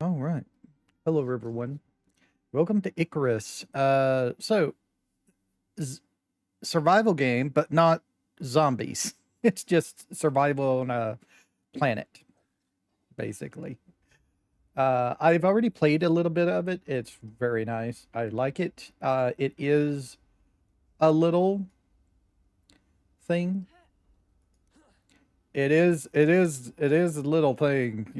All right. Hello, everyone. Welcome to Icarus. S- survival game, but not zombies. It's just survival on a planet, basically. I've already played a little bit of it. It's very nice. I like it. It is a little thing. It is a little thing,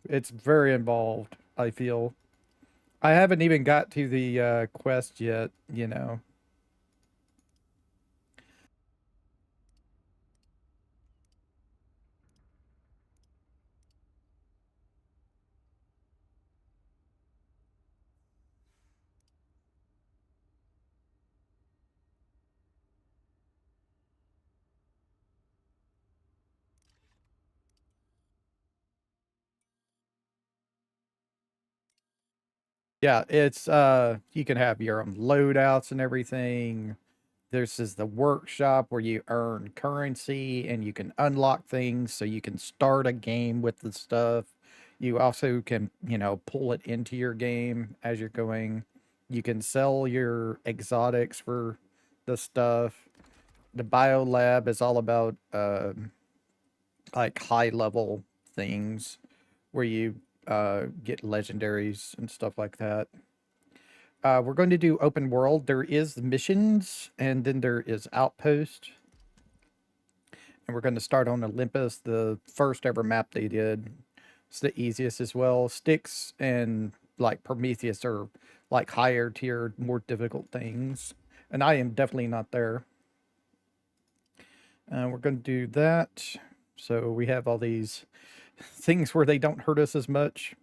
It's very involved, I feel. I haven't even got to the quest yet. Yeah, it's you can have your own loadouts and everything. This is the workshop where you earn currency and you can unlock things so you can start a game with the stuff. You also can, pull it into your game as you're going. You can sell your exotics for the stuff. The bio lab is all about like high level things where you get legendaries and stuff like that. We're going to do open world. There is missions, and then there is outpost. And we're going to start on Olympus, the first ever map they did. It's the easiest as well. Styx and like Prometheus are like higher tier, more difficult things. And I am definitely not there. We're going to do that. So we have all these things where they don't hurt us as much.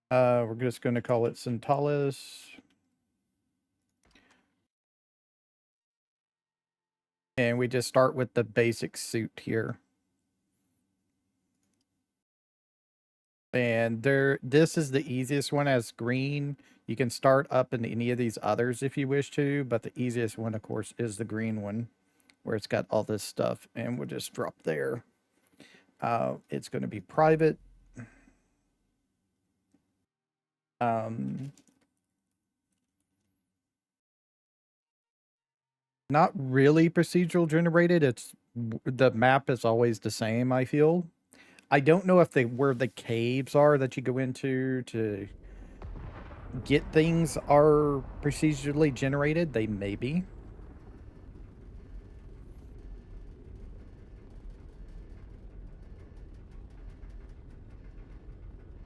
We're just going to call it Centaurus. And we just start with the basic suit here. And this is the easiest one as green. You can start up in any of these others if you wish to, but the easiest one, of course, is the green one, where it's got all this stuff, and we'll just drop there. It's going to be private. Um, Not really procedural generated. It's the map is always the same, I feel. I don't know if they where the caves are that you go into to get things are procedurally generated. They may be.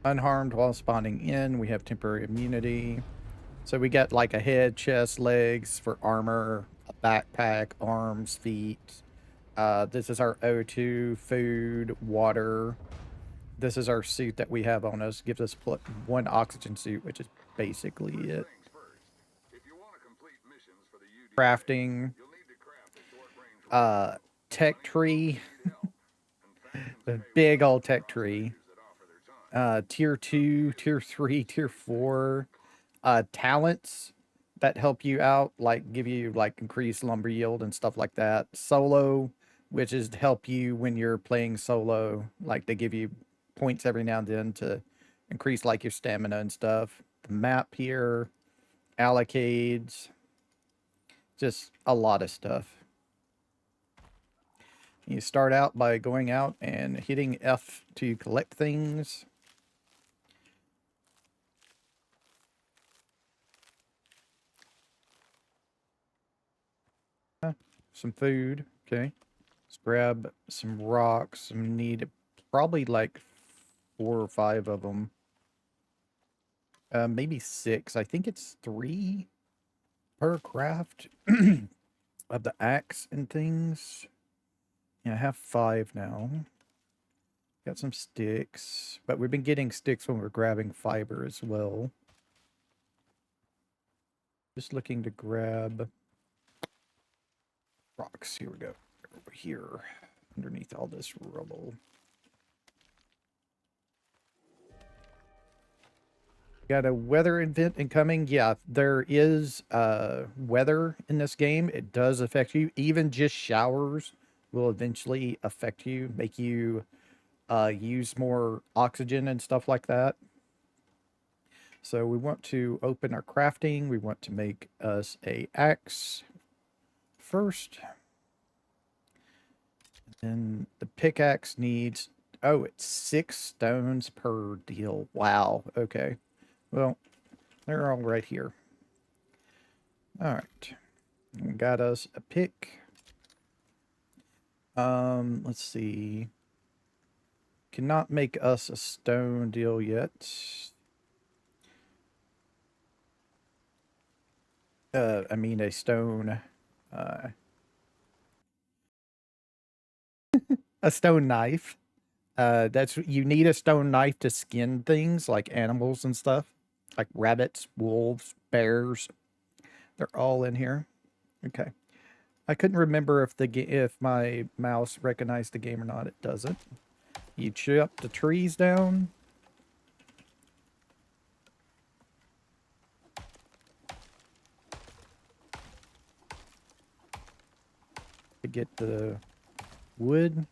Unharmed while spawning in. We have temporary immunity. So we get like a head, chest, legs for armor, a backpack, arms, feet. This is our O2, food, water. This is our suit that we have on us. Gives us one oxygen suit, which is basically it. Crafting. Uh, Tech tree. The big old tech tree. Tier 2, tier 3, tier 4. Talents that help you out, like give you like increased lumber yield and stuff like that. Solo, which is to help you when you're playing solo, like they give you points every now and then to increase like your stamina and stuff. The map here, allocades, just a lot of stuff. You start out by going out and hitting F to collect things. Some food, okay. Let's grab some rocks. We need probably like 4 or 5 of them. Maybe 6. I think it's 3 per craft of the axe and things. Yeah, I have 5 now. Got some sticks, but we've been getting sticks when we're grabbing fiber as well. Just looking to grab rocks. Here we go. Over here, underneath all this rubble. Got a weather event incoming. Yeah, there is weather in this game. It does affect you. Even just showers will eventually affect you, make you use more oxygen and stuff like that. So we want to open our crafting. We want to make us a axe first. And the pickaxe needs, oh, it's 6 stones per deal. Wow. Okay. Well, they're all right here. All right. We got us a pick. Let's see. Cannot make us a stone deal yet. I mean a stone, uh, a stone knife. That's you need a stone knife to skin things like animals and stuff, like rabbits, wolves, bears. They're all in here. Okay. I couldn't remember if if my mouse recognized the game or not. It doesn't. You chop the trees down. To get the wood.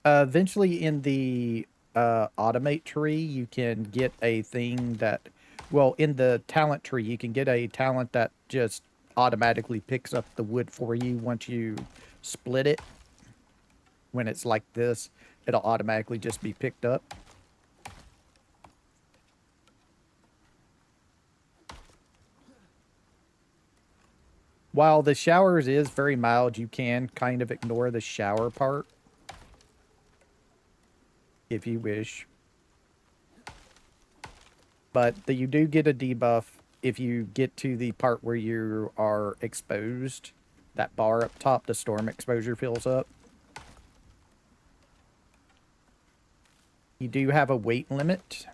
Eventually, in the automate tree, you can get a thing that, well, in the talent tree, you can get a talent that just automatically picks up the wood for you once you split it. When it's like this, it'll automatically just be picked up. While the showers is very mild, you can kind of ignore the shower part if you wish. But you do get a debuff if you get to the part where you are exposed. That bar up top, the storm exposure fills up. You do have a weight limit.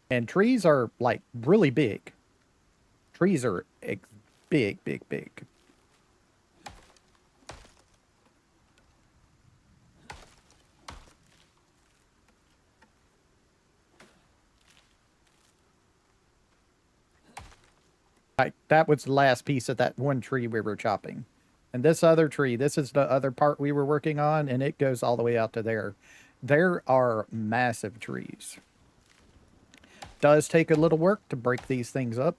And trees are, like, really big. Trees are big, big, big. Like, that was the last piece of that one tree we were chopping. And this other tree, this is the other part we were working on, and it goes all the way out to there. There are massive trees. Does take a little work to break these things up.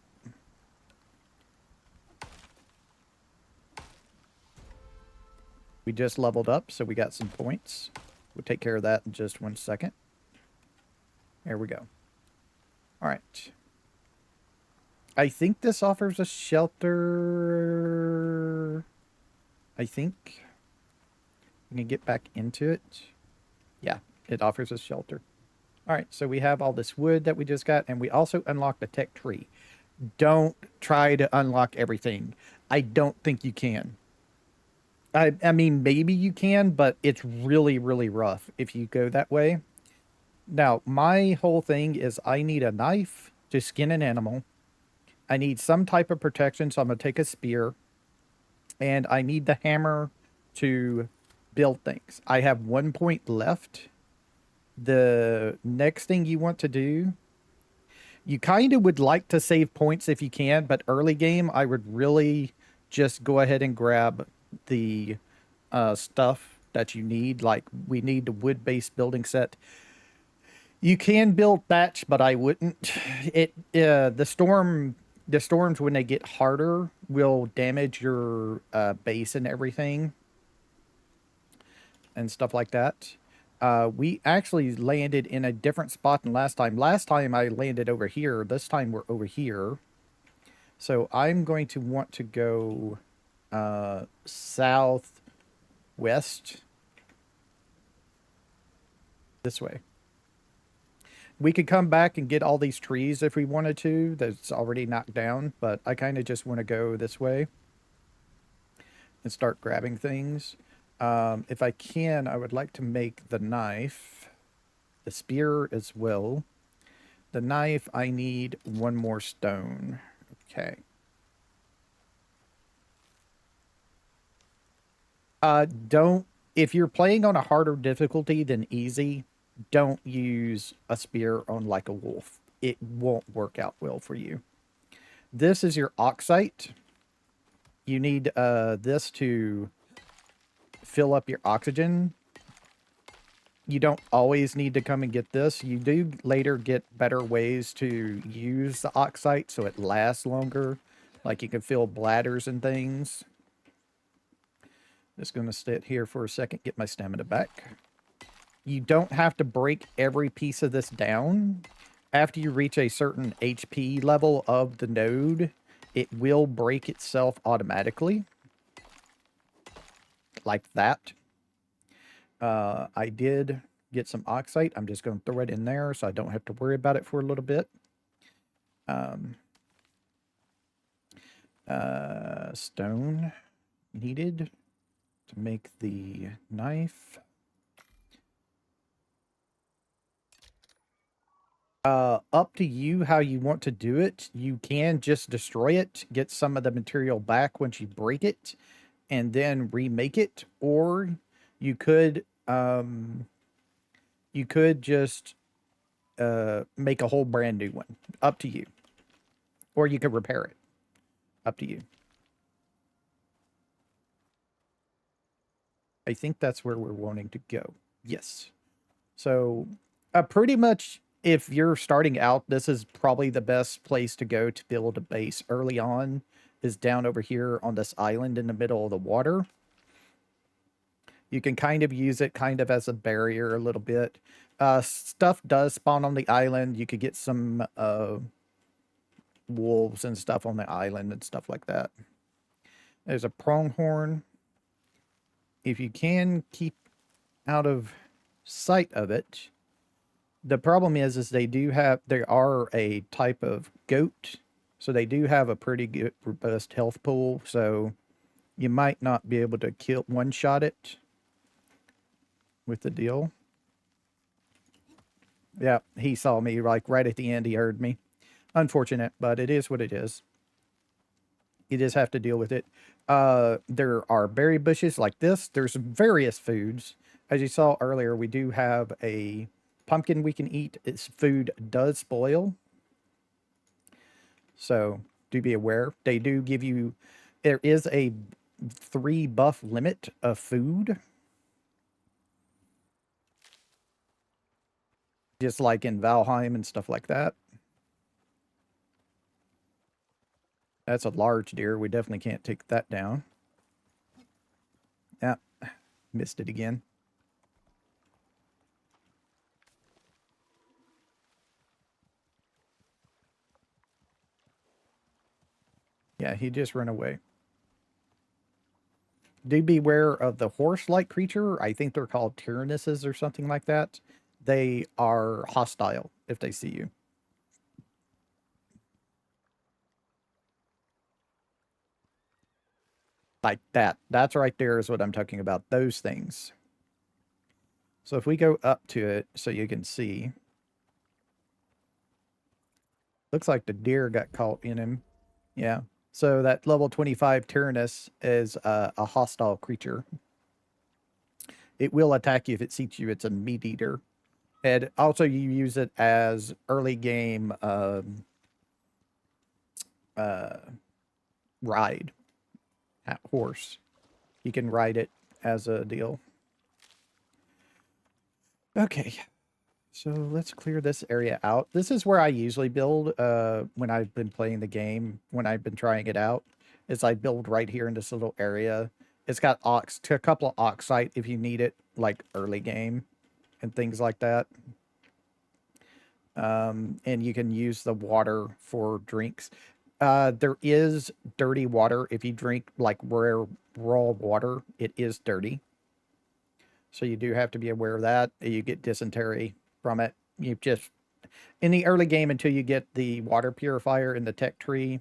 We just leveled up, so we got some points. We'll take care of that in just 1 second. There we go. All right. I think this offers a shelter. I think. We can get back into it. Yeah, it offers us shelter. All right, so we have all this wood that we just got, and we also unlocked a tech tree. Don't try to unlock everything. I don't think you can. I mean, maybe you can, but it's really, really rough if you go that way. Now, my whole thing is I need a knife to skin an animal. I need some type of protection, so I'm going to take a spear. And I need the hammer to build things. I have 1 point left. The next thing you want to do, you kind of would like to save points if you can, but early game, I would really just go ahead and grab the stuff that you need. Like, we need the wood-based building set. You can build thatch, but I wouldn't. The storms when they get harder will damage your base and everything and stuff like that. We actually landed in a different spot than last time. Last time I landed over here. This time we're over here. So I'm going to want to go southwest this way. We could come back and get all these trees if we wanted to. That's already knocked down, but I kind of just want to go this way and start grabbing things. If I can, I would like to make the knife, the spear as well. The knife, I need 1 more stone. Okay. Don't, if you're playing on a harder difficulty than easy, don't use a spear on like a wolf. It won't work out well for you. This is your oxite. You need this to fill up your oxygen. You don't always need to come and get this. You do later get better ways to use the oxite so it lasts longer. Like you can fill bladders and things. Just going to sit here for a second, get my stamina back. You don't have to break every piece of this down. After you reach a certain HP level of the node, it will break itself automatically. Like that. I did get some oxide. I'm just going to throw it in there so I don't have to worry about it for a little bit. Stone needed to make the knife. Up to you how you want to do it. You can just destroy it, get some of the material back once you break it, and then remake it, or you could just make a whole brand new one. Up to you. Or you could repair it. Up to you. I think that's where we're wanting to go. Yes. So, pretty much, if you're starting out, this is probably the best place to go to build a base early on, is down over here on this island in the middle of the water. You can kind of use it kind of as a barrier a little bit. Stuff does spawn on the island. You could get some wolves and stuff on the island and stuff like that. There's a pronghorn. If you can keep out of sight of it. The problem is they are a type of goat, so they do have a pretty good robust health pool, so you might not be able to one-shot it with the deal. Yeah, he saw me like right at the end. He heard me. Unfortunate, but it is what it is. You just have to deal with it. There are berry bushes like this. There's various foods. As you saw earlier, we do have a pumpkin we can eat. Its food does spoil. So do be aware. They do give you, there is a 3 buff limit of food. Just like in Valheim and stuff like that. That's a large deer. We definitely can't take that down. Yeah, missed it again. Yeah, he just ran away. Do beware of the horse-like creature. I think they're called tyrannuses or something like that. They are hostile if they see you. Like that. That's right there is what I'm talking about. Those things. So if we go up to it so you can see. Looks like the deer got caught in him. Yeah. So that level 25 Tyrannus is a hostile creature. It will attack you if it sees you. It's a meat eater. And also you use it as early game ride horse. You can ride it as a deal. Okay. So let's clear this area out. This is where I usually build when I've been playing the game, when I've been trying it out, is I build right here in this little area. It's got a couple of oxite if you need it, like early game and things like that. And you can use the water for drinks. There is dirty water. If you drink like raw water, it is dirty. So you do have to be aware of that. You get dysentery from it. You just, in the early game, until you get the water purifier in the tech tree,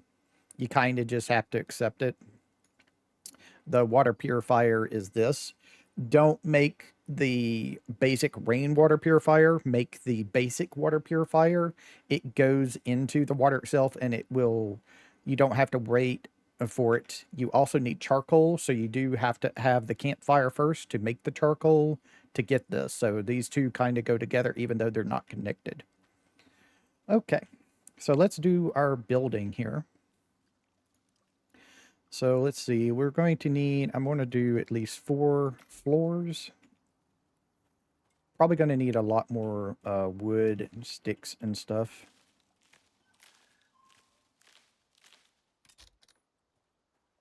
you kind of just have to accept it. The water purifier is this. Don't make the basic rainwater purifier, make the basic water purifier. It goes into the water itself and it will, you don't have to wait for it. You also need charcoal, so you do have to have the campfire first to make the charcoal to get this. So these two kind of go together even though they're not connected. Okay, so let's do our building here. So let's see, we're going to need, I'm going to do at least 4 floors. Probably going to need a lot more wood and sticks and stuff.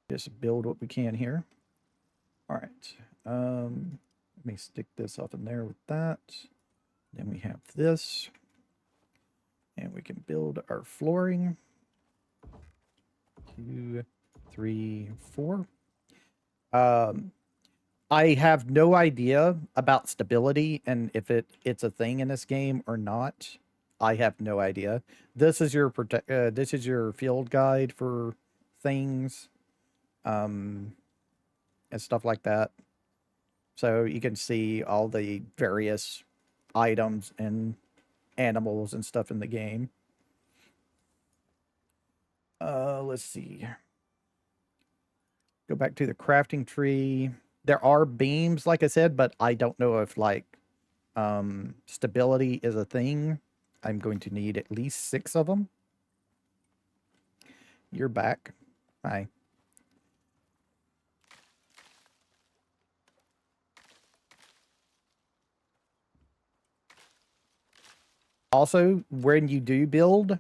Just build what we can here. All right. Let me stick this up in there with that. Then we have this. And we can build our flooring. 2, 3, 4. I have no idea about stability and if it's a thing in this game or not. I have no idea. This is your this is your field guide for things and stuff like that. So you can see all the various items and animals and stuff in the game. Let's see. Go back to the crafting tree. There are beams, like I said, but I don't know if like stability is a thing. I'm going to need at least 6 of them. You're back. Hi. Also, when you do build,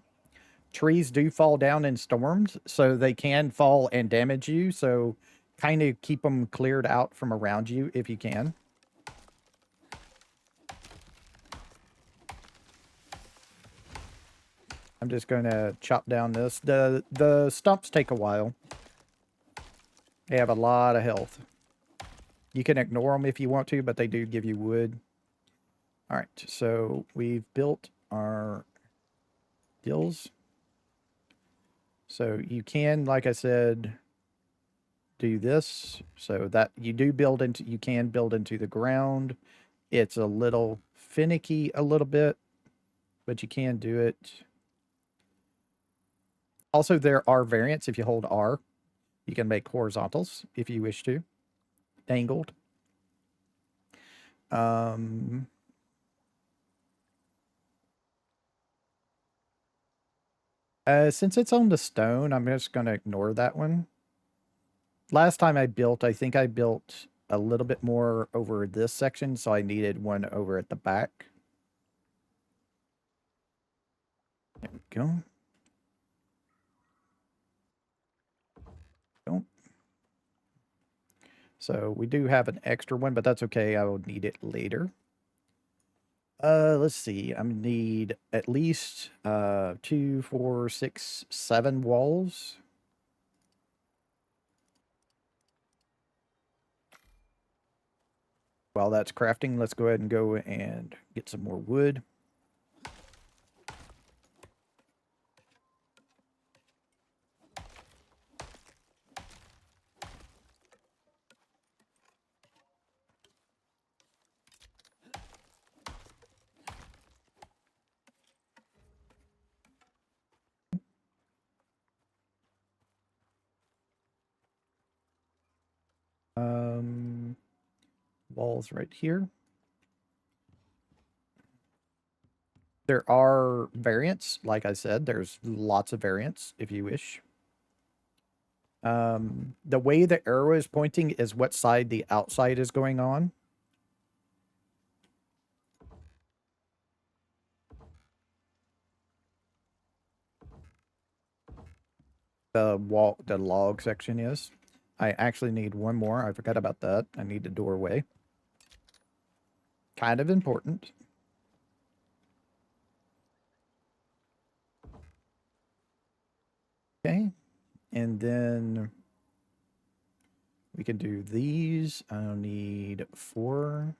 trees do fall down in storms, so they can fall and damage you. So kind of keep them cleared out from around you if you can. I'm just going to chop down this. The stumps take a while. They have a lot of health. You can ignore them if you want to, but they do give you wood. All right, so we've built our dills. So you can, like I said, do this so that you do build into, you can build into the ground. It's a little finicky a little bit, but you can do it. Also, there are variants. If you hold R, you can make horizontals if you wish to, angled. Since it's on the stone, I'm just going to ignore that one. Last time I built, I think I built a little bit more over this section, so I needed one over at the back. There we go. Go. So we do have an extra one, but that's okay. I will need it later. Let's see. I need at least 2, 4, 6, 7 walls. While that's crafting, let's go ahead and go and get some more wood. Walls right here. There are variants, like I said, there's lots of variants if you wish. The way the arrow is pointing is what side the outside is going on. The log section is. I actually need one more. I forgot about that. I need a doorway. Kind of important. Okay. And then we can do these. I'll need 4.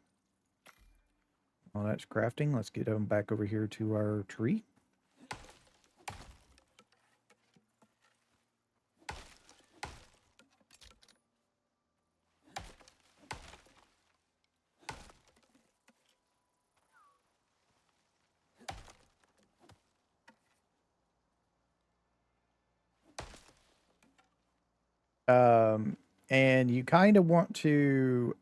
Well, that's crafting. Let's get them back over here to our tree. And you kind of want to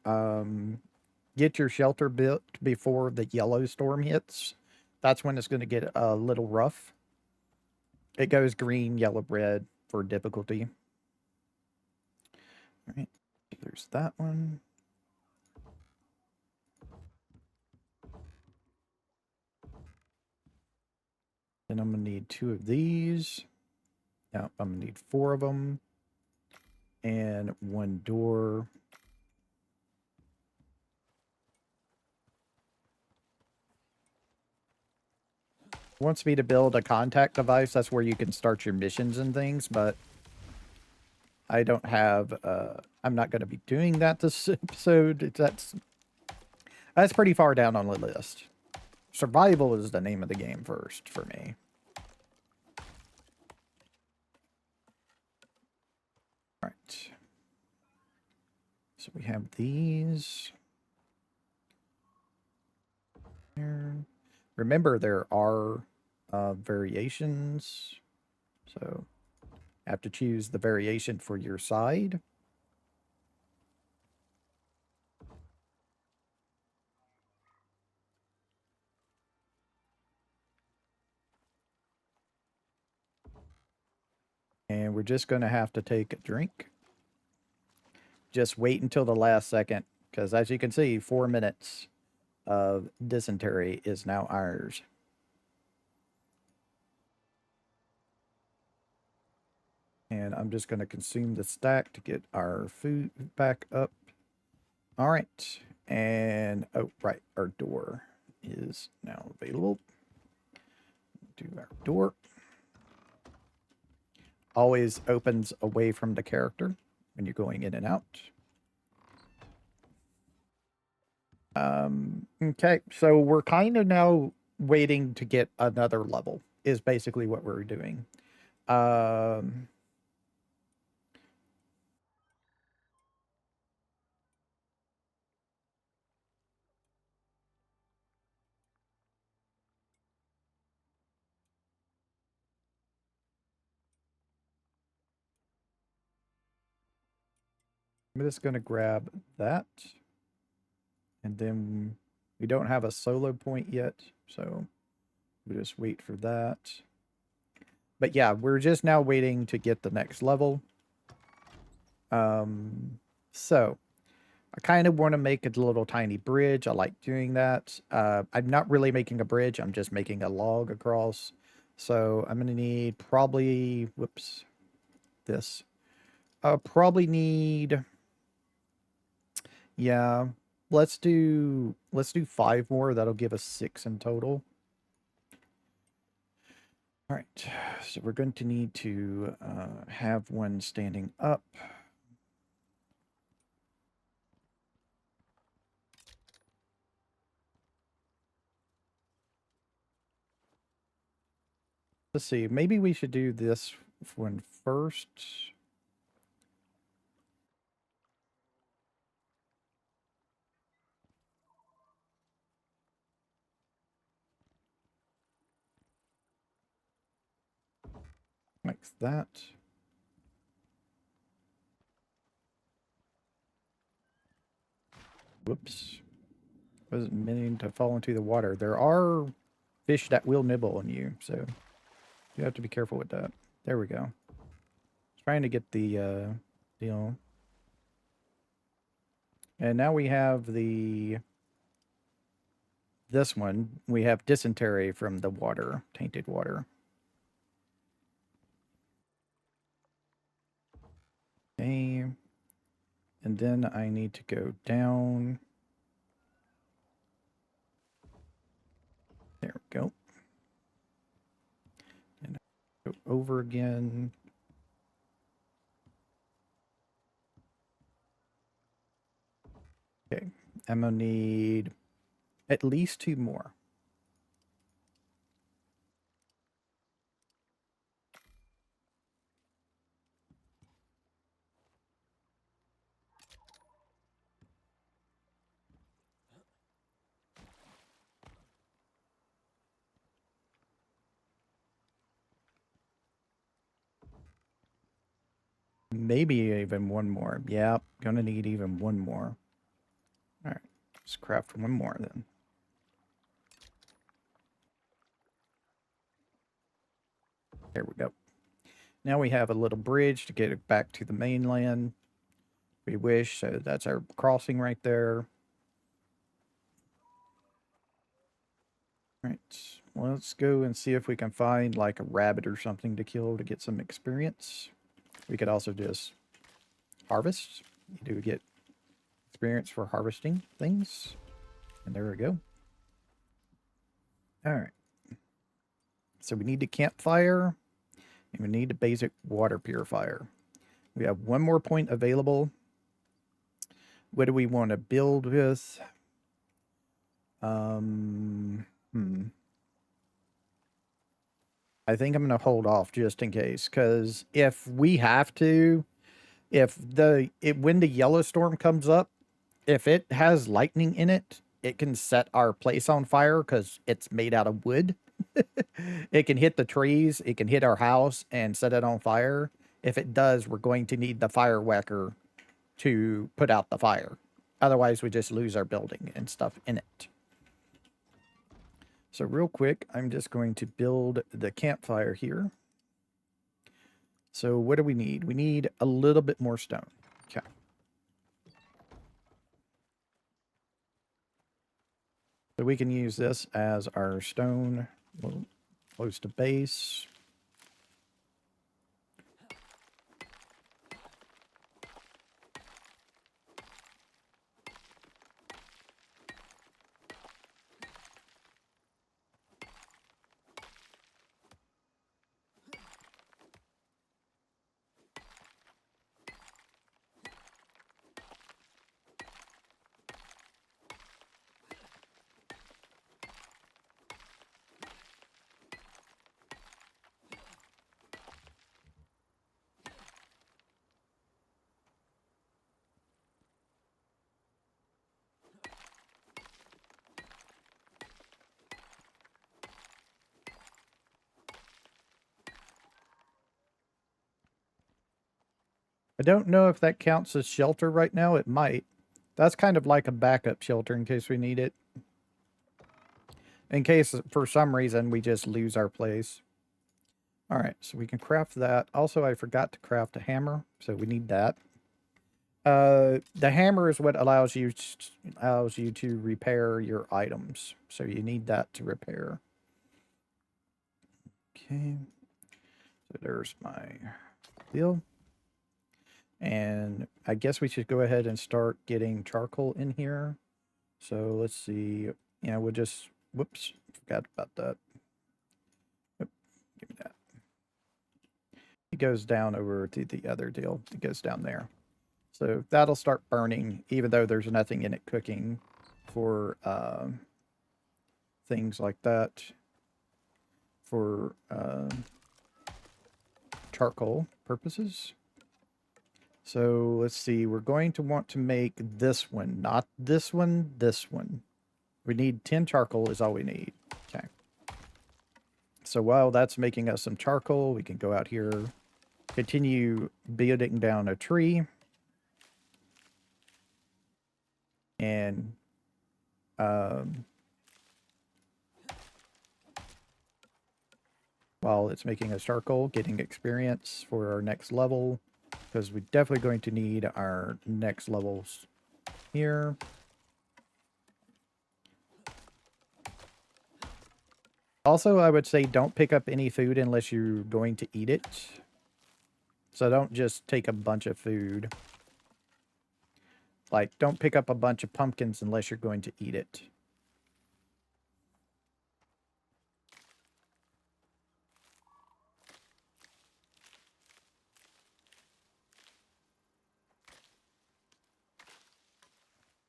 get your shelter built before the yellow storm hits. That's when it's going to get a little rough. It goes green, yellow, red for difficulty. All right, there's that one. Then I'm going to need 2 of these. Now I'm going to need 4 of them. And 1 door. Wants me to build a contact device. That's where you can start your missions and things, but I don't have, I'm not going to be doing that this episode. That's pretty far down on the list. Survival is the name of the game first for me. All right. So we have these. Here. Remember, there are variations. So you have to choose the variation for your side. And we're just going to have to take a drink. Just wait until the last second, because as you can see, 4 minutes of dysentery is now ours. And I'm just going to consume the stack to get our food back up. All right. And, oh, right, our door is now available. Do our door. Always opens away from the character when you're going in and out. Okay, so we're kind of now waiting to get another level, is basically what we're doing. I'm just going to grab that. And then we don't have a solo point yet, so we'll just wait for that. But yeah, we're just now waiting to get the next level. So I kind of want to make a little tiny bridge. I like doing that. I'm not really making a bridge. I'm just making a log across. So I'm going to need probably, whoops, this. I'll probably need, yeah, let's do 5 more. That'll give us 6 in total. All right, so we're going to need to have one standing up. Let's see, maybe we should do this one first. Like that. Whoops. Wasn't meaning to fall into the water. There are fish that will nibble on you, so you have to be careful with that. There we go. Trying to get the deal. And now we have this one. We have dysentery from the water, tainted water. Okay. And then I need to go down. There we go. And go over again. Okay. I'm going to need at least 2 more. Maybe even 1 more. Yeah, gonna need even 1 more. All right. Let's craft one more then. There we go. Now we have a little bridge to get it back to the mainland. We wish, so that's our crossing right there. Right. Well, let's go and see if we can find like a rabbit or something to kill to get some experience. We could also just harvest. You do get experience for harvesting things. And there we go. All right. So we need a campfire and we need a basic water purifier. We have one more point available. What do we want to build with? I think I'm going to hold off just in case, because if we have to, when the yellow storm comes up, if it has lightning in it, it can set our place on fire because it's made out of wood. It can hit the trees, it can hit our house and set it on fire. If it does, we're going to need the fire whacker to put out the fire. Otherwise, we just lose our building and stuff in it. So real quick, I'm just going to build the campfire here. So what do we need? We need a little bit more stone. Okay. So we can use this as our stone, close to base. I don't know if that counts as shelter right now. It might. That's kind of like a backup shelter in case we need it. In case, for some reason, we just lose our place. All right, so we can craft that. Also, I forgot to craft a hammer, so we need that. The hammer is what allows you to repair your items. So you need that to repair. Okay. So there's my deal. And I guess we should go ahead and start getting charcoal in here. So let's see. Yeah, we'll just, whoops, forgot about that. Oop, give me that. It goes down over to the other deal. It goes down there. So that'll start burning, even though there's nothing in it cooking for things like that. For charcoal purposes. So let's see, we're going to want to make this one, not this one, this one. We need 10 charcoal is all we need. Okay. So while that's making us some charcoal, we can go out here, continue building down a tree. And while it's making us charcoal, getting experience for our next level, because we're definitely going to need our next levels here. Also, I would say don't pick up any food unless you're going to eat it. So don't just take a bunch of food. Like, don't pick up a bunch of pumpkins unless you're going to eat it.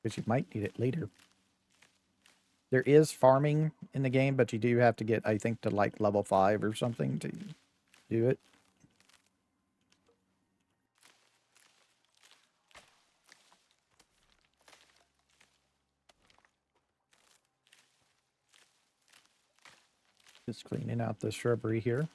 Because you might need it later. There is farming in the game, but you do have to get, I think, to like level 5 or something to do it. Just cleaning out the shrubbery here.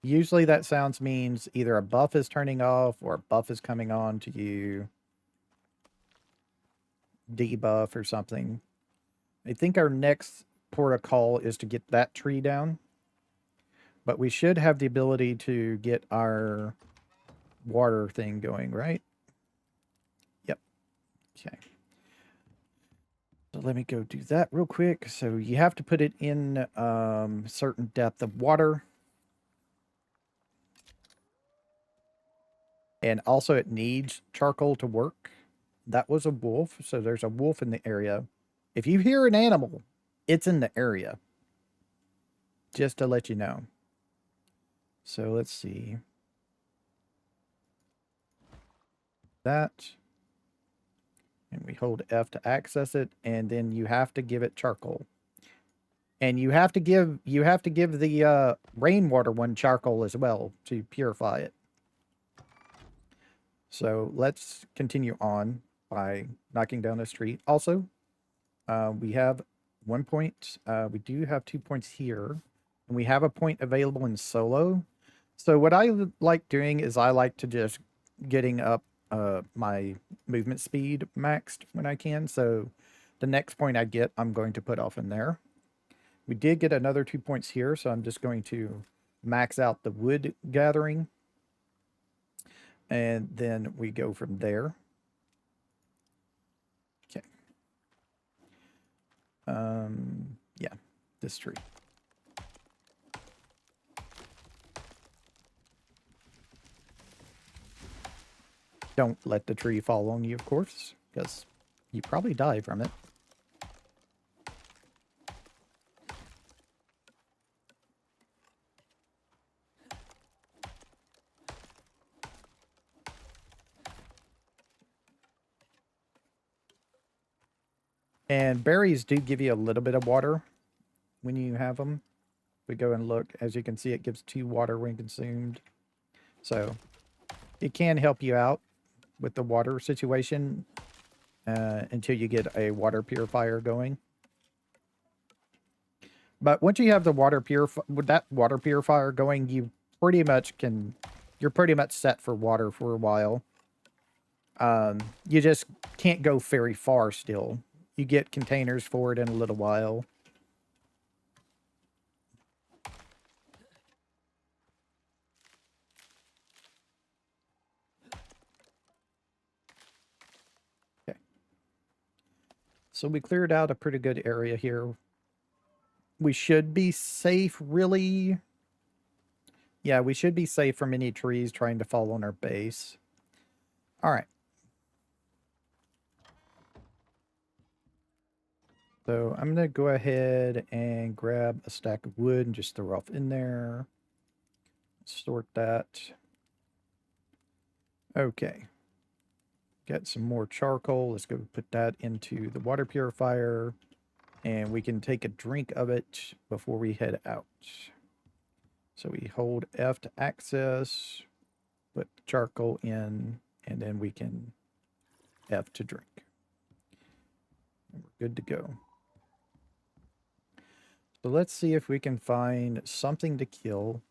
Usually that sounds means either a buff is turning off or a buff is coming on to you. Debuff or something. I think our next protocol is to get that tree down. But we should have the ability to get our water thing going, right? Yep. Okay. So let me go do that real quick. So you have to put it in certain depth of water. And also it needs charcoal to work. That was a wolf, so there's a wolf in the area. If you hear an animal, it's in the area. Just to let you know. So let's see. That. And we hold F to access it, and then you have to give it charcoal. And you have to give the rainwater one charcoal as well to purify it. So let's continue on by knocking down this tree. Also, we have 1 point. We do have 2 points here, and we have a point available in solo. So what I like doing is I like to just getting up my movement speed maxed when I can. So the next point I get, I'm going to put off in there. We did get another 2 points here, so I'm just going to max out the wood gathering. And then we go from there. Okay. Yeah, this tree. Don't let the tree fall on you, of course, because you probably die from it. And berries do give you a little bit of water when you have them. We go and look, as you can see, it gives 2 water when consumed. So it can help you out with the water situation until you get a water purifier going. But once you have the with that water purifier going, you pretty much you're pretty much set for water for a while. You just can't go very far still. You get containers for it in a little while. Okay. So we cleared out a pretty good area here. We should be safe, really. Yeah, we should be safe from any trees trying to fall on our base. All right. So I'm going to go ahead and grab a stack of wood and just throw off in there. Sort that. Okay. Got some more charcoal. Let's go put that into the water purifier. And we can take a drink of it before we head out. So we hold F to access, put charcoal in, and then we can F to drink. And we're good to go. So let's see if we can find something to kill.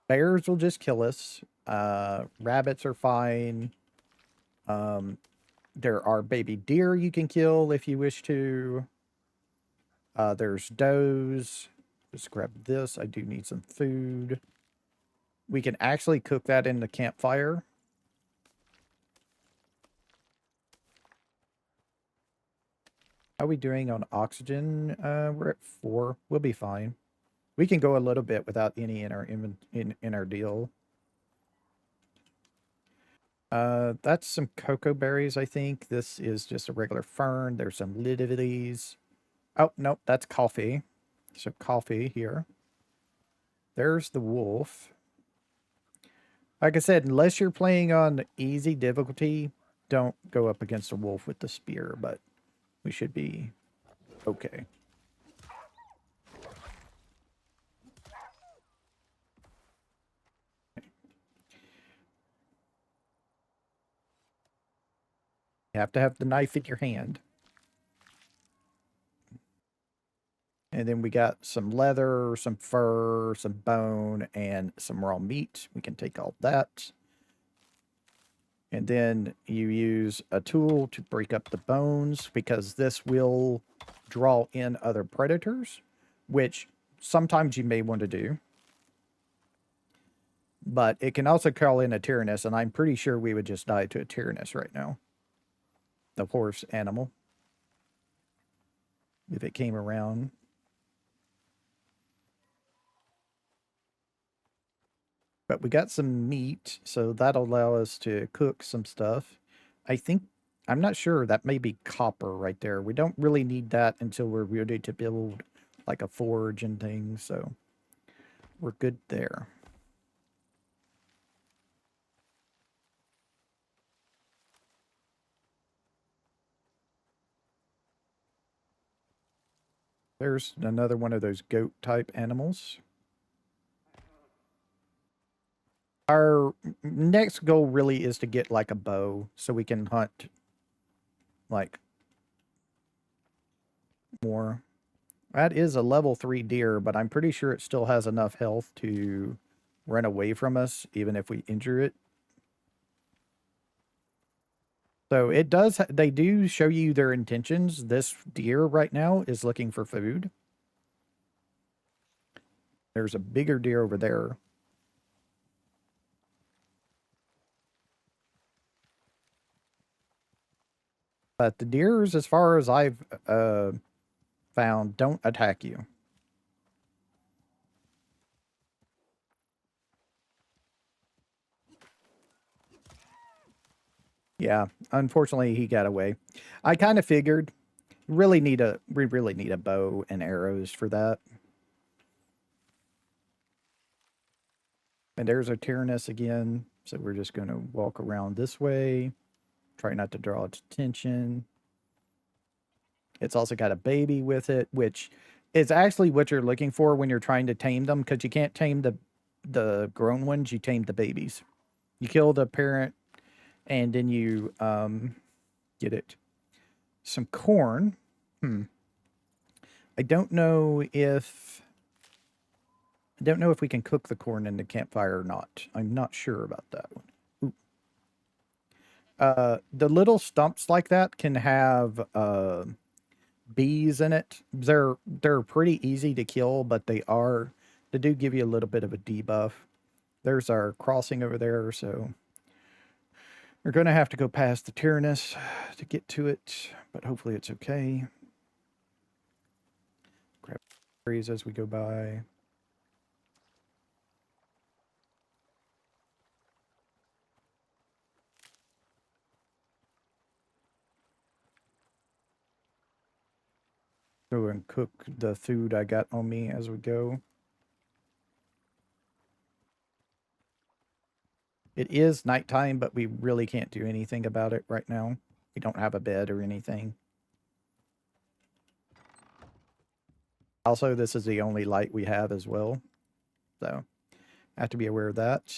Bears will just kill us. Rabbits are fine. There are baby deer you can kill if you wish to. There's does. Just grab this. I do need some food. We can actually cook that in the campfire. How are we doing on oxygen? We're at 4. We'll be fine. We can go a little bit without any in our in our deal. That's some cocoa berries, I think. This is just a regular fern. There's some these. Oh, nope, that's coffee. So coffee here. There's the wolf. Like I said, unless you're playing on easy difficulty, don't go up against a wolf with the spear, but we should be okay. You have to have the knife in your hand. And then we got some leather, some fur, some bone, and some raw meat. We can take all that. And then you use a tool to break up the bones because this will draw in other predators, which sometimes you may want to do. But it can also call in a tyrannus, and I'm pretty sure we would just die to a tyrannus right now. The horse animal. If it came around. But we got some meat, so that'll allow us to cook some stuff. I think, I'm not sure, that may be copper right there. We don't really need that until we're ready to build like a forge and things, so we're good there. There's another one of those goat type animals. Our next goal really is to get like a bow so we can hunt like more. That is a level 3 deer, but I'm pretty sure it still has enough health to run away from us even if we injure it. So it does, they do show you their intentions. This deer right now is looking for food. There's a bigger deer over there. But the deers, as far as I've found, don't attack you. Yeah, unfortunately he got away. I kind of figured we really need a bow and arrows for that. And there's our Tyrannus again. So we're just going to walk around this way. Try not to draw its attention. It's also got a baby with it, which is actually what you're looking for when you're trying to tame them, because you can't tame the grown ones, you tame the babies. You kill the parent, and then you get it. Some corn. I don't know if we can cook the corn in the campfire or not. I'm not sure about that one. The little stumps like that can have bees in it. They're pretty easy to kill, but they do give you a little bit of a debuff. There's our crossing over there, so we're gonna have to go past the Tyrannus to get to it, but hopefully it's okay. Grab berries as we go by. Go and cook the food I got on me as we go. It is nighttime, but we really can't do anything about it right now. We don't have a bed or anything. Also, this is the only light we have as well. So, I have to be aware of that.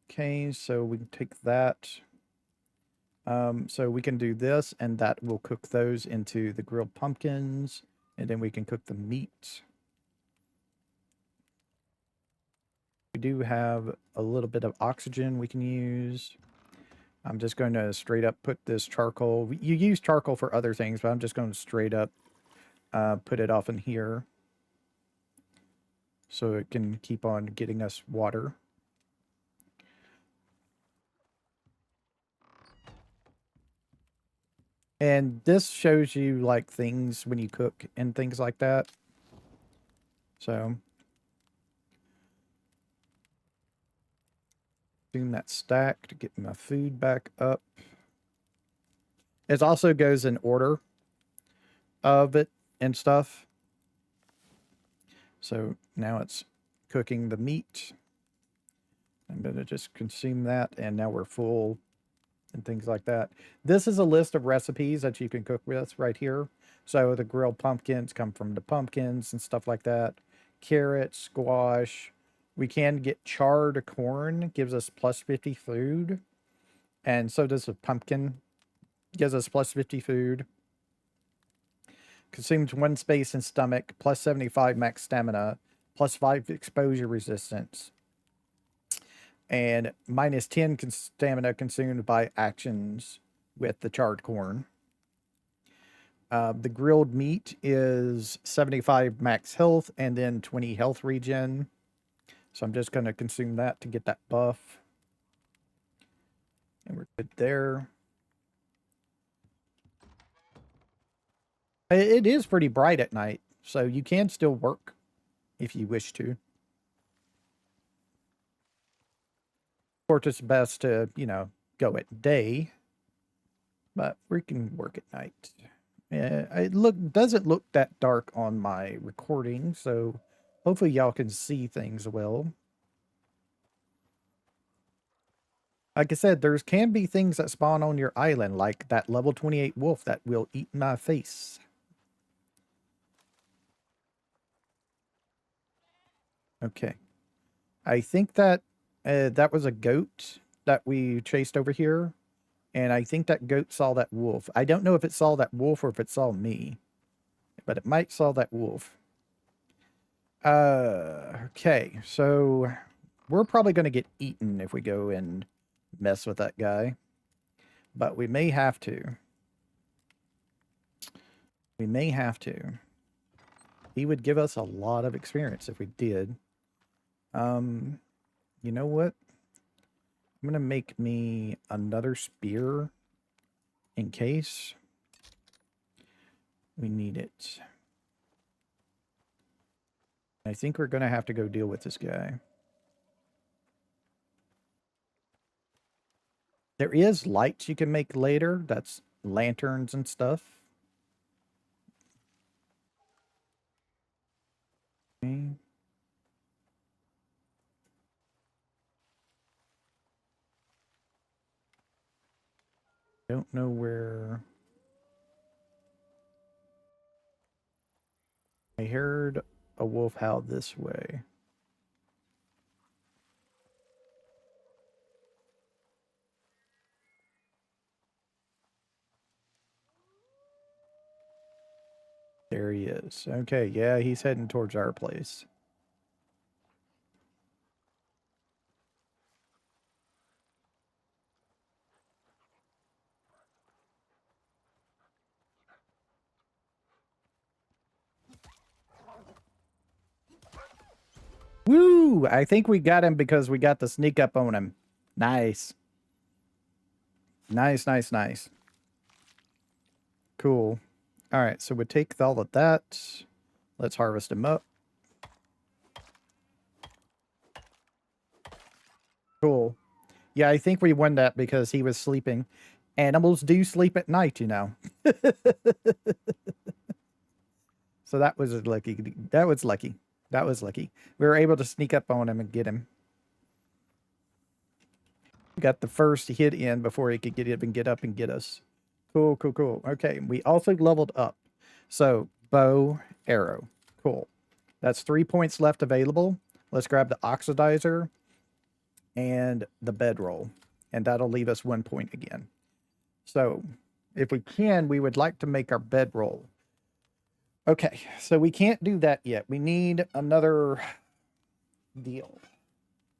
Okay, so we can take that. So we can do this, and that will cook those into the grilled pumpkins, and then we can cook the meat. We do have a little bit of oxygen we can use. I'm just going to straight up put this charcoal. You use charcoal for other things, but I'm just going to straight up put it off in here so it can keep on getting us water. And this shows you like things when you cook and things like that. So doing that stack to get my food back up. It also goes in order of it and stuff. So now it's cooking the meat. I'm going to just consume that, and now we're full and things like that. This is a list of recipes that you can cook with right here. So the grilled pumpkins come from the pumpkins and stuff like that. Carrots, squash. We can get charred corn, gives us plus 50 food. And so does a pumpkin, gives us plus 50 food. consumes 1 space in stomach, plus 75 max stamina, plus 5 exposure resistance, and minus 10 stamina consumed by actions with the charred corn. The grilled meat is 75 max health and then 20 health regen. So I'm just going to consume that to get that buff. And we're good there. It is pretty bright at night, so you can still work if you wish to. Of course, it's best to, go at day, but we can work at night. It doesn't look that dark on my recording, so hopefully y'all can see things well. Like I said, there can be things that spawn on your island, like that level 28 wolf that will eat my face. Okay. I think that that was a goat that we chased over here. And I think that goat saw that wolf. I don't know if it saw that wolf or if it saw me. But it might saw that wolf. Okay. So we're probably going to get eaten if we go and mess with that guy. But we may have to. We may have to. He would give us a lot of experience if we did. You know what? I'm going to make me another spear in case we need it. I think we're going to have to go deal with this guy. There is lights you can make later. That's lanterns and stuff. Okay. Don't know where... I heard a wolf howl this way. There he is. Okay, yeah, he's heading towards our place. Woo! I think we got him because we got the sneak up on him. Nice. Nice, nice, nice. Cool. All right, so we take all of that. Let's harvest him up. Cool. Yeah, I think we won that because he was sleeping. Animals do sleep at night, you know. So that was lucky. That was lucky. That was lucky. We were able to sneak up on him and get him. Got the first hit in before he could get up and get us. Cool, cool, cool. Okay, we also leveled up. So, bow, arrow. Cool. That's 3 points left available. Let's grab the oxidizer and the bedroll. And that'll leave us 1 point again. So, if we can, we would like to make our bedroll. Okay, so we can't do that yet. We need another deal.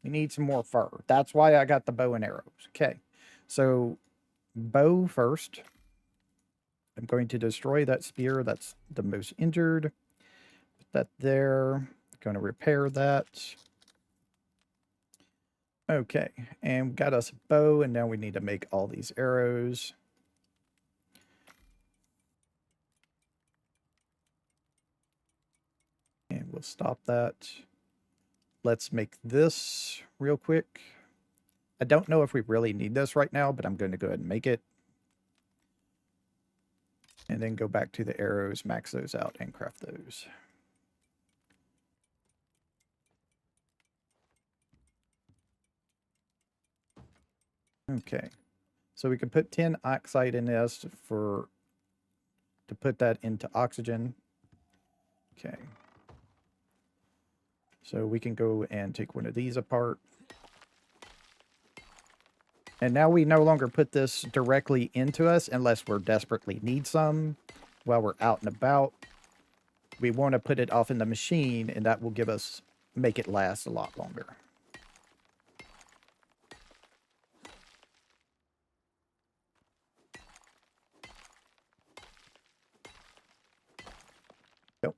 We need some more fur. That's why I got the bow and arrows. Okay, so bow first. I'm going to destroy that spear. That's the most injured. Put that there. Going to repair that. Okay, and we got us a bow, and now we need to make all these arrows. And we'll stop that. Let's make this real quick. I don't know if we really need this right now, but I'm going to go ahead and make it. And then go back to the arrows, max those out, and craft those. Okay. So we can put 10 oxide in this to put that into oxygen. Okay. So we can go and take one of these apart. And now we no longer put this directly into us unless we're desperately need some. while we're out and about. We want to put it off in the machine, and that will make it last a lot longer. Yep.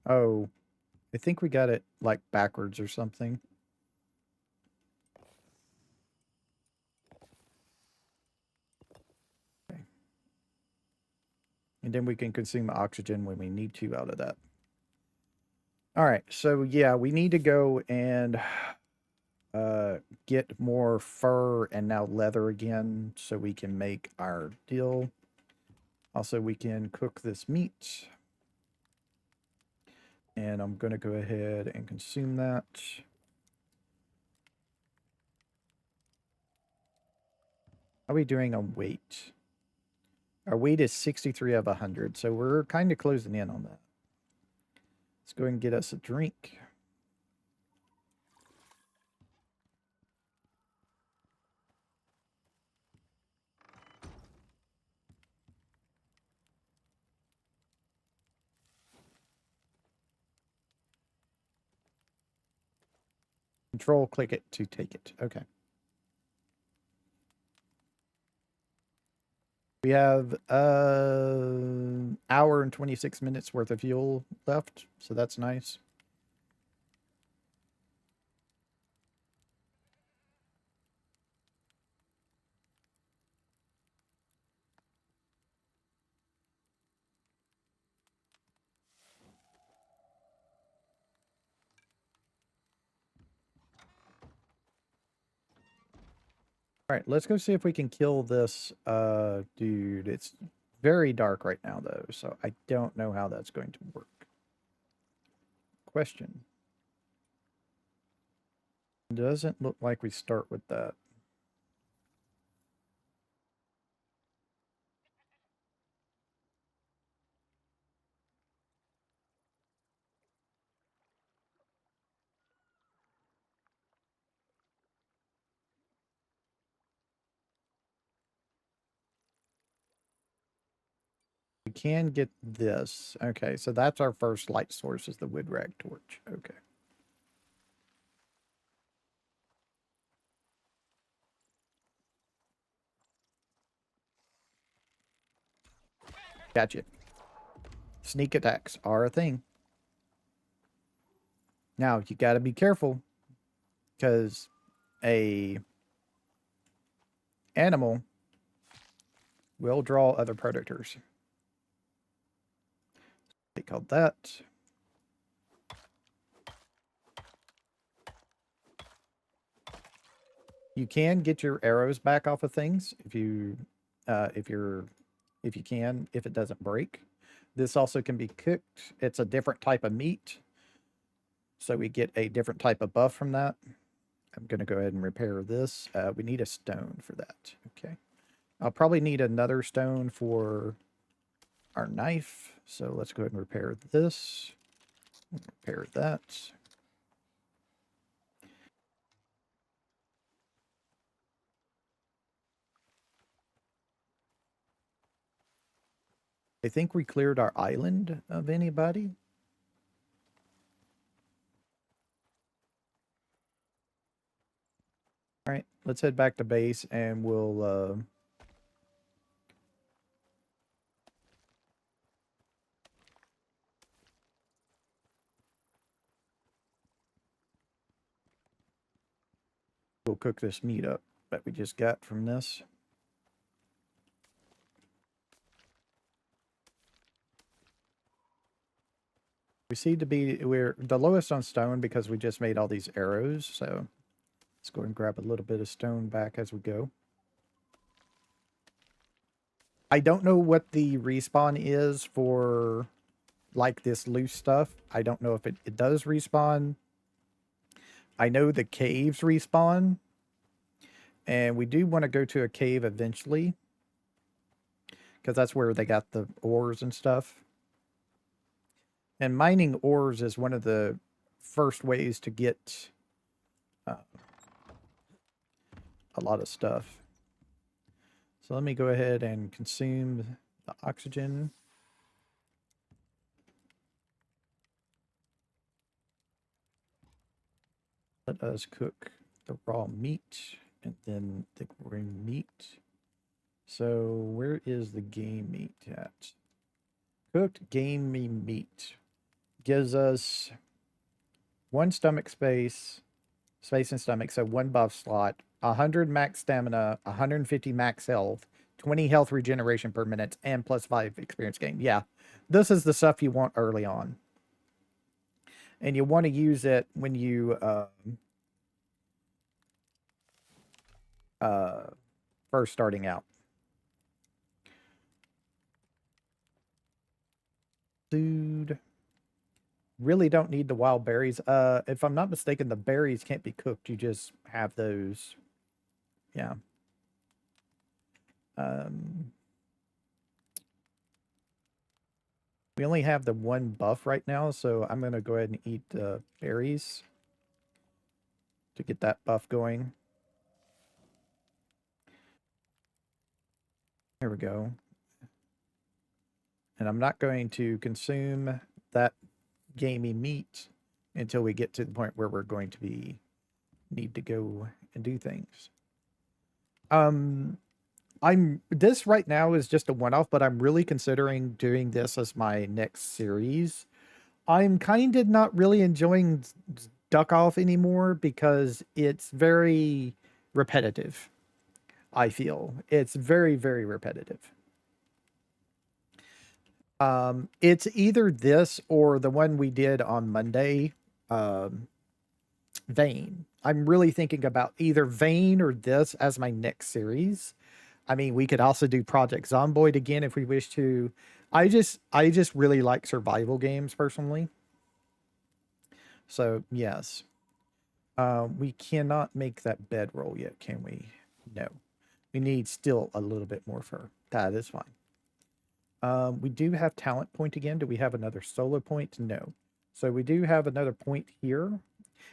Oh, I think we got it like backwards or something. Okay. And then we can consume oxygen when we need to out of that. All right, so yeah, we need to go and get more fur and now leather again so we can make our deal. Also, we can cook this meat. And I'm going to go ahead and consume that. How are we doing on weight? Our weight is 63 of 100, so we're kind of closing in on that. Let's go ahead and get us a drink. Control, click it to take it. Okay. We have hour and 26 minutes worth of fuel left, so that's nice. All right, let's go see if we can kill this dude. It's very dark right now though, so I don't know how that's going to work. Question. Doesn't look like we start with that. We can get this. Okay, so that's our first light source is the wood rag torch. Okay. Gotcha. Sneak attacks are a thing. Now, you got to be careful because a animal will draw other predators. They called that. You can get your arrows back off of things if you if you can, if it doesn't break. This also can be cooked. It's a different type of meat. So we get a different type of buff from that. I'm going to go ahead and repair this. We need a stone for that. Okay. I'll probably need another stone for our knife. So let's go ahead and repair this. Repair that. I think we cleared our island of anybody. All right, let's head back to base and we'll cook this meat up that we just got from this. We seem to be we're the lowest on stone because we just made all these arrows, so let's go and grab a little bit of stone back as we go. I don't know what the respawn is for like this loose stuff. I don't know if it does respawn. I know the caves respawn, and we do want to go to a cave eventually because that's where they got the ores and stuff. And mining ores is one of the first ways to get a lot of stuff. So let me go ahead and consume the oxygen. Let us cook the raw meat and then the green meat. So where is the game meat at? Cooked game meat gives us one stomach space, space and stomach, so one buff slot, 100 max stamina, 150 max health, 20 health regeneration per minute, and plus 5 experience gain. Yeah, this is the stuff you want early on. And you want to use it when you first starting out. Food. Really don't need the wild berries. If I'm not mistaken, the berries can't be cooked. You just have those. Yeah. Um, we only have the one buff right now, so I'm going to go ahead and eat the berries to get that buff going. There we go. And I'm not going to consume that gamey meat until we get to the point where we're going to need to go and do things. I'm this right now is just a one-off, but I'm really considering doing this as my next series. I'm kind of not really enjoying Duck Off anymore because it's very repetitive. I feel it's very, very repetitive. It's either this or the one we did on Monday, um, Vane. I'm really thinking about either Vane or this as my next series. I mean, we could also do Project Zomboid again if we wish to. I just really like survival games personally. So yes, we cannot make that bedroll yet, can we? No, we need still a little bit more fur. That is fine. We do have talent point again. Do we have another solo point? No. So we do have another point here.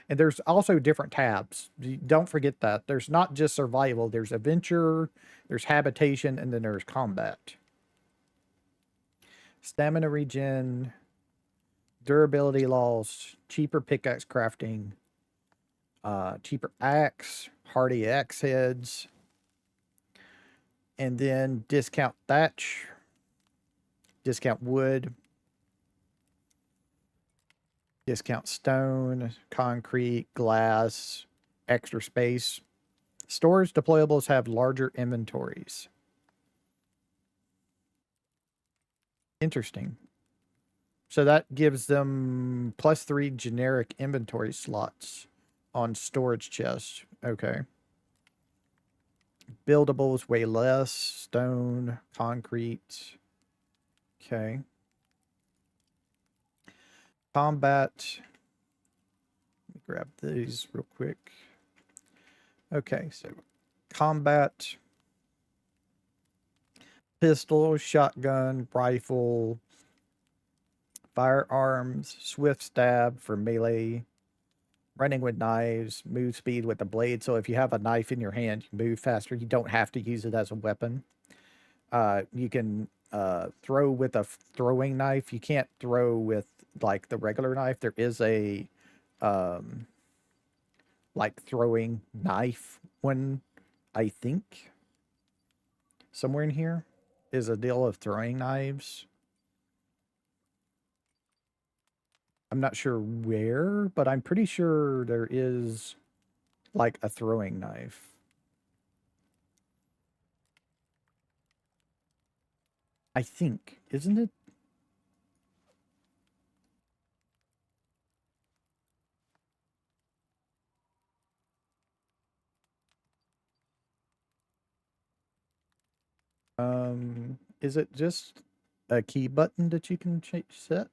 And there's also different tabs. Don't forget that. There's not just survival. There's adventure, there's habitation, and then there's combat. Stamina regen, durability loss, cheaper pickaxe crafting, cheaper axe, hardy axe heads, and then discount thatch, discount wood, discount stone, concrete, glass, extra space. Storage deployables have larger inventories. Interesting. So that gives them +3 generic inventory slots on storage chests. Okay. Buildables way less. Stone, concrete. Okay. Combat. Let me grab these real quick. Okay, so combat, pistol, shotgun, rifle, firearms, swift stab for melee, running with knives, move speed with the blade. So if you have a knife in your hand, you move faster. You don't have to use it as a weapon. You can throw with a throwing knife. You can't throw with like the regular knife. There is a um, like throwing knife one, I think, somewhere in here is a deal of throwing knives. I'm not sure where, but I'm pretty sure there is like a throwing knife. I think, isn't it? Is it just a key button that you can set?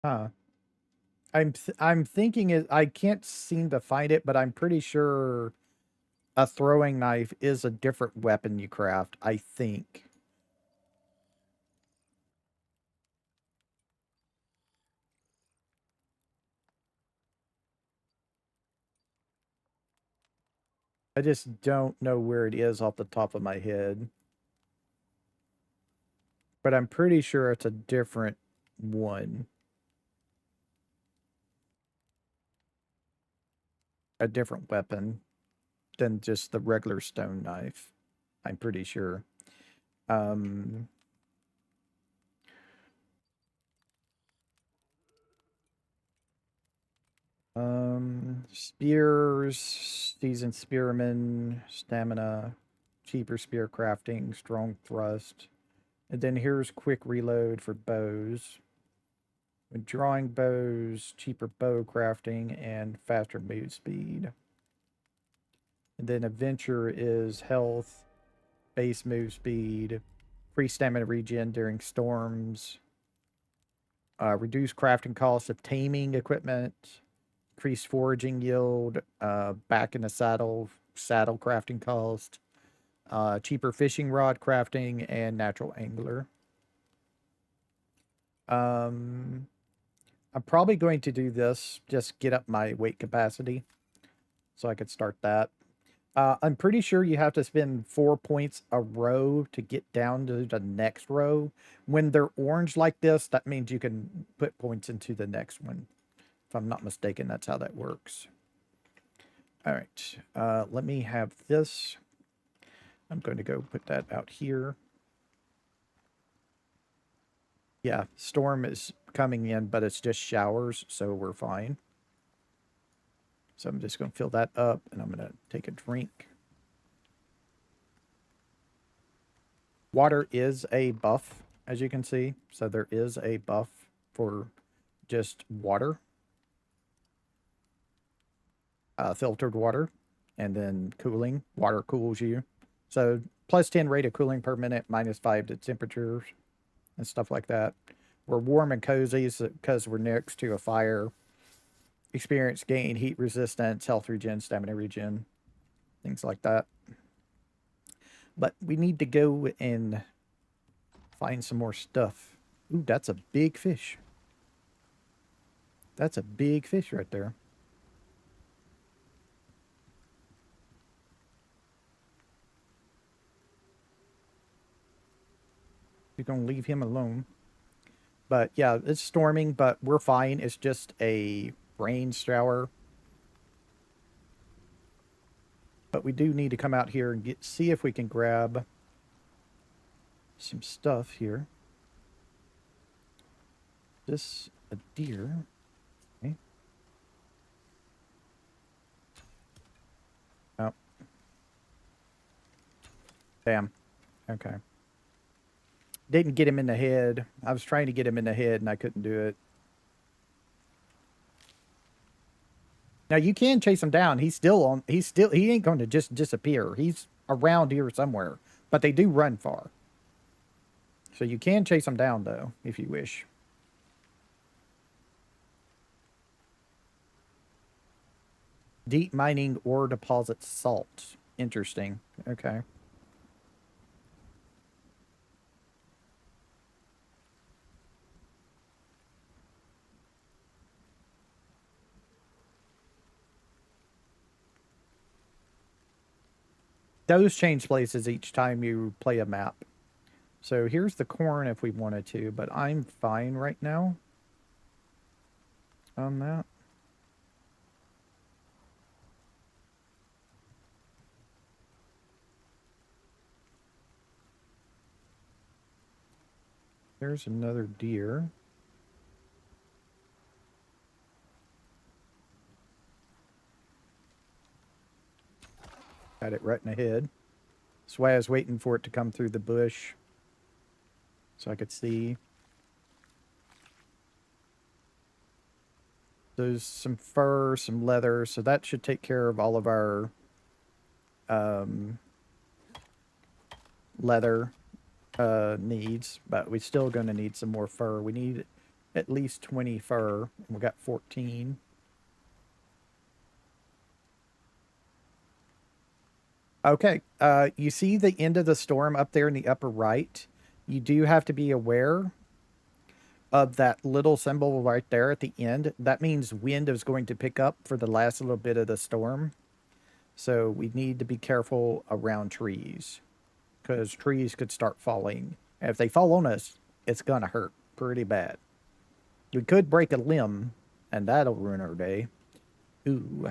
Huh. I'm thinking it. I can't seem to find it, but I'm pretty sure a throwing knife is a different weapon you craft. I think. I just don't know where it is off the top of my head, but I'm pretty sure it's a different one, a different weapon than just the regular stone knife. I'm pretty sure. Um, spears, seasoned spearman, stamina, cheaper spear crafting, strong thrust. And then here's quick reload for bows. With drawing bows, cheaper bow crafting, and faster move speed. And then adventure is health, base move speed, free stamina regen during storms, reduced crafting costs of taming equipment, increased foraging yield, back in the saddle crafting cost, cheaper fishing rod crafting, and natural angler. Um, I'm probably going to do this, just get up my weight capacity so I could start that. I'm pretty sure you have to spend 4 points a row to get down to the next row. When they're orange like this, that means you can put points into the next one. If I'm not mistaken, that's how that works. All right, let me have this. I'm going to go put that out here. Yeah, storm is coming in, but it's just showers, so we're fine. So I'm just going to fill that up, and I'm going to take a drink. Water is a buff, as you can see. So there is a buff for just water, filtered water, and then cooling. Water cools you. So plus 10 rate of cooling per minute, -5 to temperatures and stuff like that. We're warm and cozy because we're next to a fire. Experience gain, heat resistance, health regen, stamina regen, things like that. But we need to go and find some more stuff. Ooh, that's a big fish. That's a big fish right there. You're gonna leave him alone. But yeah, it's storming, but we're fine. It's just a rain shower. But we do need to come out here and see if we can grab some stuff here. This a deer. Okay. Oh, damn. Okay. Didn't get him in the head. I was trying to get him in the head and I couldn't do it. Now you can chase him down. He ain't going to just disappear. He's around here somewhere. But they do run far. So you can chase him down though, if you wish. Deep mining ore deposits salt. Interesting. Okay. Those change places each time you play a map. So here's the corn if we wanted to, but I'm fine right now on that. There's another deer. Got it right in the head. That's why I was waiting for it to come through the bush so I could see. There's some fur, some leather, so that should take care of all of our um, leather needs, but we're still going to need some more fur. We need at least 20 fur. And we got 14. Okay. You see the end of the storm up there in the upper right? You do have to be aware of that little symbol right there at the end. That means wind is going to pick up for the last little bit of the storm. So we need to be careful around trees because trees could start falling. And if they fall on us, it's going to hurt pretty bad. We could break a limb, and that'll ruin our day. Ooh.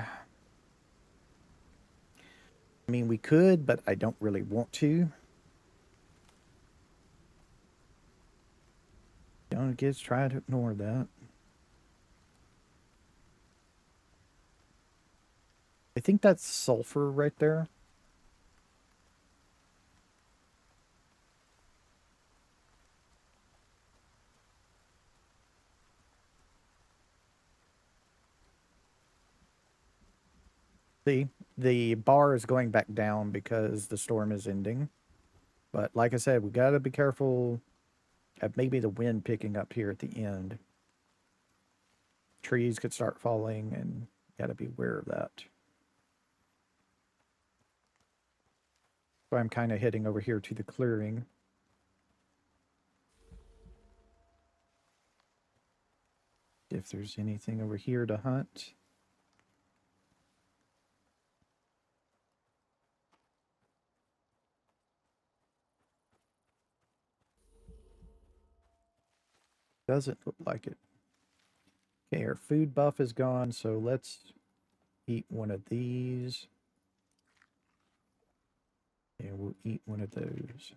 I mean, we could, but I don't really want to. Young kids try to ignore that. I think that's sulfur right there. See, the bar is going back down because the storm is ending. But like I said, we got to be careful of maybe the wind picking up here at the end. Trees could start falling and got to be aware of that. So I'm kind of heading over here to the clearing. If there's anything over here to hunt. Doesn't look like it. Okay, our food buff is gone, so let's eat one of these. And we'll eat one of those.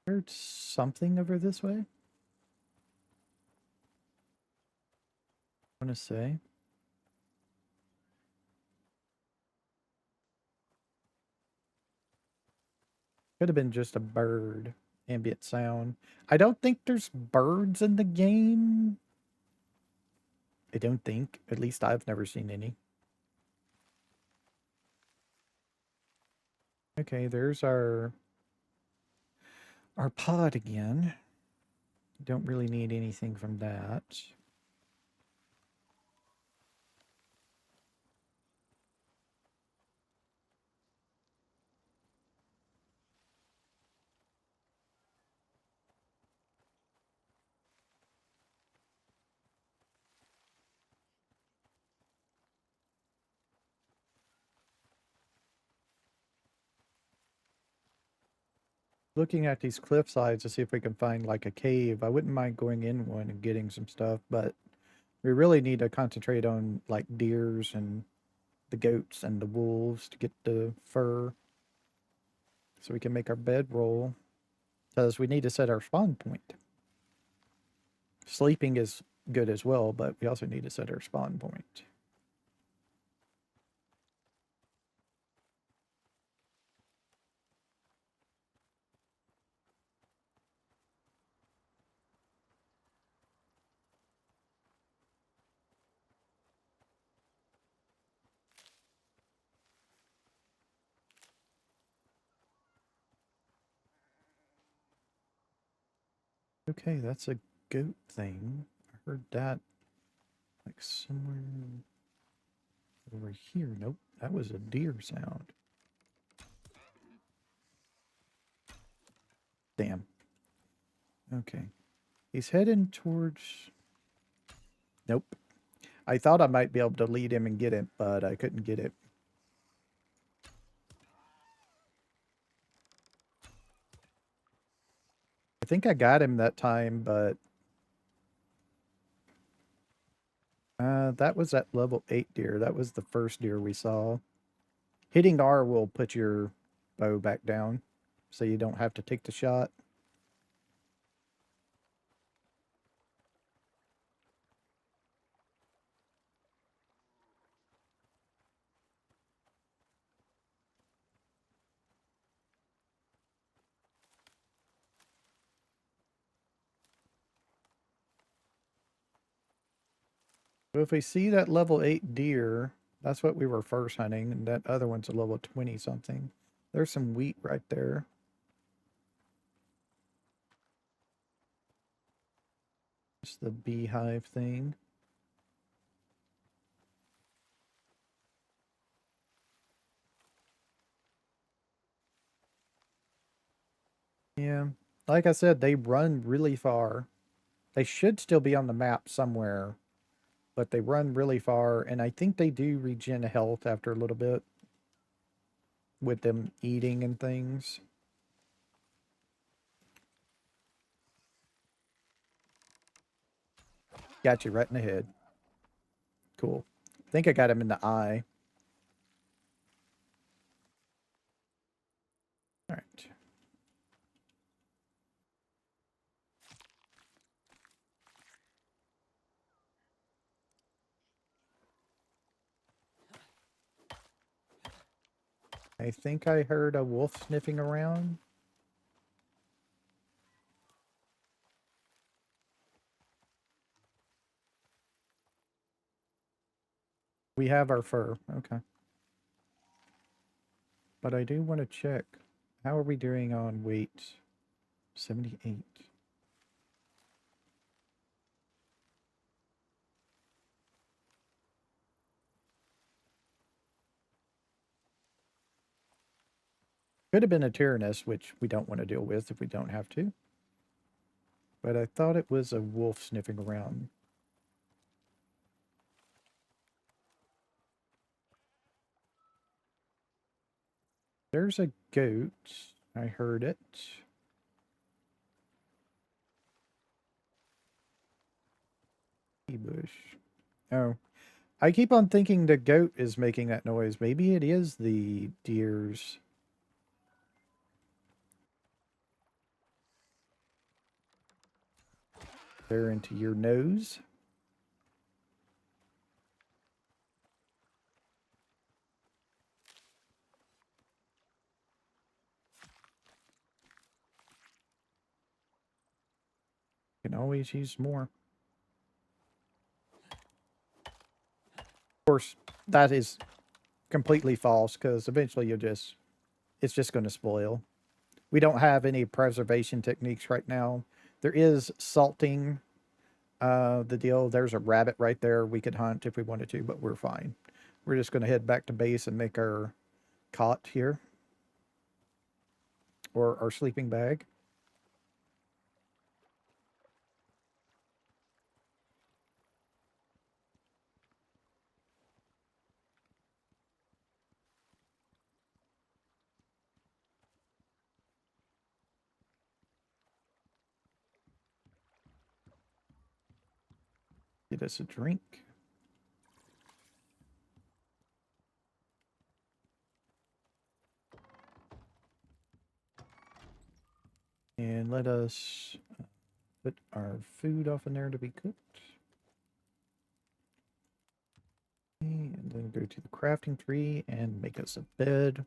Heard something over this way? I want to say. Could have been just a bird. Ambient sound. I don't think there's birds in the game. I don't think. At least I've never seen any. Okay, there's our pod again. Don't really need anything from that. Looking at these cliff sides to see if we can find like a cave. I wouldn't mind going in one and getting some stuff, but we really need to concentrate on like deers and the goats and the wolves to get the fur so we can make our bedroll. Because we need to set our spawn point. Sleeping is good as well, but we also need to set our spawn point. Okay, that's a goat thing. I heard that like somewhere over here. Nope, that was a deer sound. Damn. Okay. He's heading towards. Nope. I thought I might be able to lead him and get it, but I couldn't get it. I think I got him that time, but that was at level 8 deer. That was the first deer we saw. Hitting R will put your bow back down, so you don't have to take the shot. So if we see that level 8 deer, that's what we were first hunting, and that other one's a level 20 something. There's some wheat right there. It's the beehive thing. Yeah. Like I said, they run really far. They should still be on the map somewhere, but they run really far, and I think they do regen health after a little bit with them eating and things. Got you right in the head. Cool. I think I got him in the eye. All right. I think I heard a wolf sniffing around. We have our fur. Okay. But I do want to check. How are we doing on weight? 78. Could have been a Tyrannus, which we don't want to deal with if we don't have to. But I thought it was a wolf sniffing around. There's a goat. I heard it. Bush. Oh, I keep on thinking the goat is making that noise. Maybe it is the deers. They're into your nose. Can always use more. Of course, that is completely false because eventually it's just going to spoil. We don't have any preservation techniques right now. There is salting the deal. There's a rabbit right there we could hunt if we wanted to, but we're fine. We're just going to head back to base and make our cot here or our sleeping bag. Get us a drink. And let us put our food off in there to be cooked. And then go to the crafting tree and make us a bed.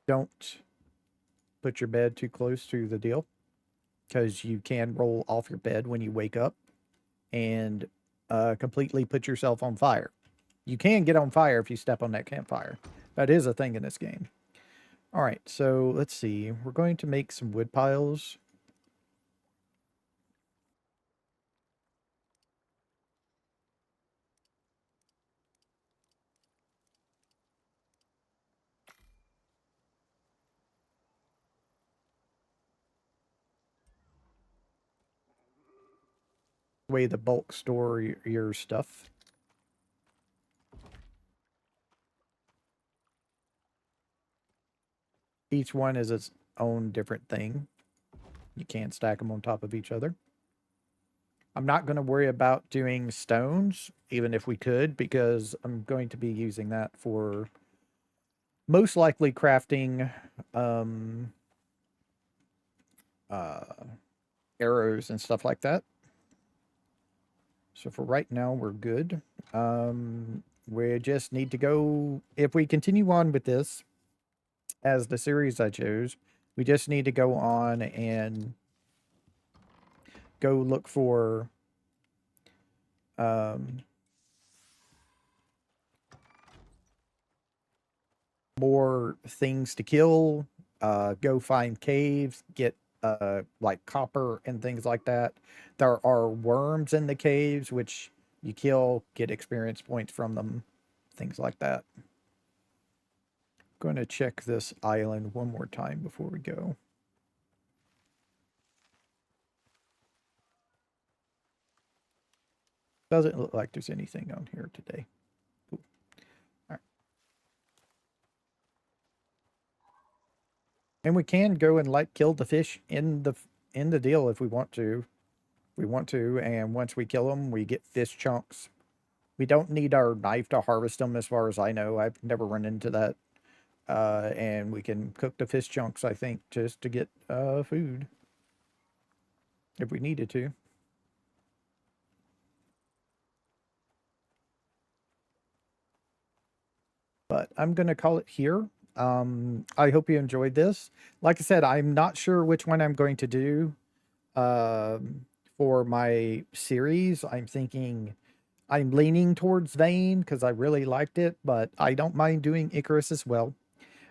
Don't put your bed too close to the deal because you can roll off your bed when you wake up and completely put yourself on fire. You can get on fire if you step on that campfire. That is a thing in this game. All right, so let's see. We're going to make some wood piles. Way to bulk store your stuff. Each one is its own different thing. You can't stack them on top of each other. I'm not going to worry about doing stones, even if we could, because I'm going to be using that for most likely crafting um, uh, arrows and stuff like that. So for right now, we're good. We just need to go, if we continue on with this as the series I chose, we just need to go on and go look for um, more things to kill, go find caves, get like copper and things like that. There are worms in the caves, which you kill, get experience points from them, things like that. Going to check this island one more time before we go. Doesn't look like there's anything on here today. Cool. All right. And we can go and like kill the fish in the deal if we want to. We want to, and once we kill them, we get fish chunks. We don't need our knife to harvest them, as far as I know. I've never run into that. And we can cook the fish chunks, I think, just to get food if we needed to. But I'm going to call it here. I hope you enjoyed this. Like I said, I'm not sure which one I'm going to do for my series. I'm leaning towards Vane because I really liked it, but I don't mind doing Icarus as well.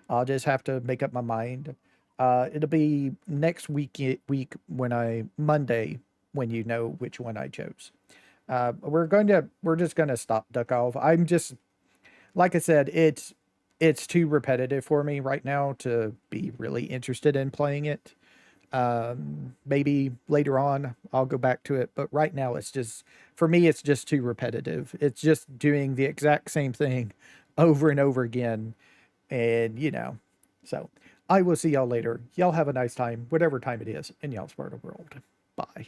I'll just have to make up my mind. It'll be next week when Monday when you know which one I chose. We're just gonna stop duck off. I'm just like I said, it's too repetitive for me right now to be really interested in playing it. Maybe later on I'll go back to it, but right now it's just for me it's just too repetitive. It's just doing the exact same thing over and over again, and so I will see y'all later. Y'all have a nice time, whatever time it is in y'all's part of the world. Bye.